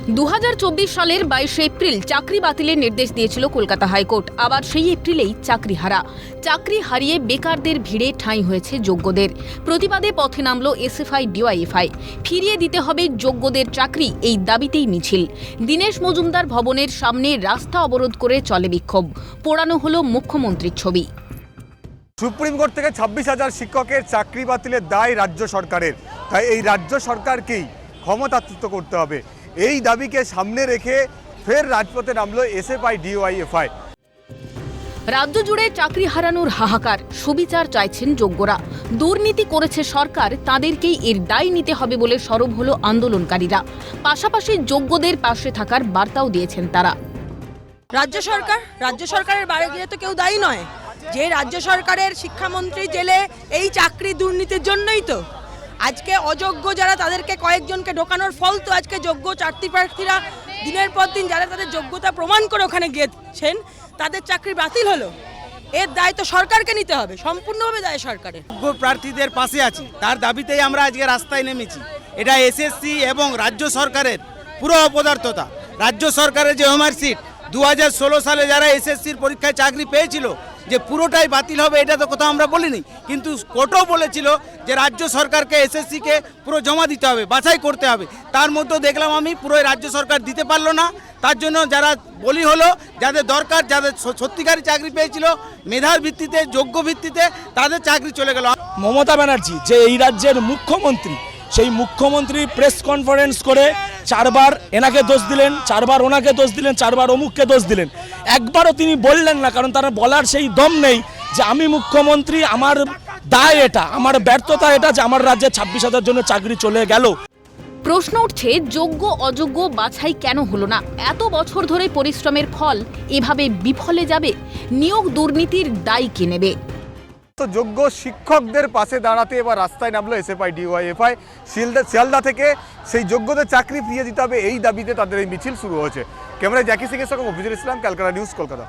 2024 সালের 22 এপ্রিল চাকরি বাতিলের নির্দেশ দিয়েছিল কলকাতা হাইকোর্ট। আবার সেই এপ্রিলেই চাকরি হারিয়ে বেকারদের ভিড়ে ঠাঁই হয়েছে যোগ্যদের। প্রতিবাদে পথে নামল এসএফআই ডিওয়াইএফআই। ফিরিয়ে দিতে হবে যোগ্যদের চাকরি, এই দাবিতেই মিছিল। দীনেশ মজুমদার ভবনের সামনে রাস্তা অবরোধ করে চলে বিক্ষোভ। পোড়ানো হলো মুখ্যমন্ত্রীর ছবি। সুপ্রিম কোর্ট থেকে 26,000 শিক্ষকের চাকরি বাতিলের দায় রাজ্য সরকারের, তাই এই রাজ্য সরকারকেই ক্ষমতাচ্যুত করতে হবে। এই দাবিকে সামনে রেখে ফের রাজপথে নামলো এসএফআই ডিওয়াইএফআই। রাজ্য জুড়ে চাকরি হারানোর হাহাকার, সুবিচার চাইছেন যোগ্যরা। দুর্নীতি করেছে সরকার, তাদেরকেই এর দায় নিতে হবে বলে সরব হলো আন্দোলনকারীরা। পাশাপাশি যোগ্যদের পাশে থাকার বার্তাও দিয়েছেন তারা। রাজ্য সরকারের বাইরে গিয়ে তো কেউ দায়ী নয়। যে রাজ্য সরকারের শিক্ষামন্ত্রী জেলে এই চাকরি দুর্নীতির জন্যই তো আজকে অযোগ্য যারা তাদেরকে কয়েকজনকে ঢোকানোর ফল তো আজকে যোগ্য চাকরি প্রার্থীরা দিনের পর দিন যারা তাদের যোগ্যতা প্রমাণ করে ওখানে গিয়েছেন তাদের চাকরি বাতিল হলো। এর দায় তো সরকারকে নিতে হবে, সম্পূর্ণভাবে দায় সরকারের। যোগ্য প্রার্থীদের পাশে আছি, তার দাবিতেই আমরা আজকে রাস্তায় নেমেছি। এটা এসএসসি এবং রাজ্য সরকারের পুরো অপদার্থতা। রাজ্য সরকারের যে হোমওয়ার্ক 2016 সালে যারা এসএসসির পরীক্ষায় চাকরি পেয়েছিল যে পুরোটাই বাতিল হবে, এটা তো কোথাও আমরা বলিনি, কিন্তু কোর্টও বলেছিল যে রাজ্য সরকারকে এসএসসিকে পুরো জমা দিতে হবে, বাছাই করতে হবে। তার মধ্যে দেখলাম আমি পুরো রাজ্য সরকার দিতে পারলো না। তার জন্য যারা বলি হলো, যাদের দরকার, যাদের সত্যিকারী চাকরি পেয়েছিল মেধার ভিত্তিতে, যোগ্য ভিত্তিতে, তাদের চাকরি চলে গেল। মমতা ব্যানার্জি যে এই রাজ্যের মুখ্যমন্ত্রী, সেই মুখ্যমন্ত্রী প্রেস কনফারেন্স করে 4 বার এনাকে দোষ দিলেন, 4 বার ওনাকে দোষ দিলেন, 4 বার অমুককে দোষ দিলেন। একবারও তিনি বললেন না, কারণ তার বলার সেই দম নেই যে আমি মুখ্যমন্ত্রী, আমার দায় এটা, আমার ব্যর্থতা এটা যে আমার রাজ্যে 26,000 জনের চাকরি চলে গেল। প্রশ্ন উঠছে, যোগ্য অযোগ্য বাছাই কেন হলো না? এত বছর ধরে পরিশ্রমের ফল এভাবে বিফলে যাবে? নিয়োগ দুর্নীতির দায় কে নেবে? তো যোগ্য শিক্ষকদের পাশে দাঁড়াতে এবার রাস্তায় নামলো এসএফআই ডিওয়াইএফআই। শিয়ালদা থেকে সেই যোগ্যদের চাকরি ফিরিয়ে দিতে হবে, এই দাবিতে তাদের এই মিছিল শুরু হয়েছে। ক্যামেরায় জ্যাকি সিংয়ের সঙ্গে মফিজুল ইসলাম, ক্যালকাটা নিউজ, কলকাতা।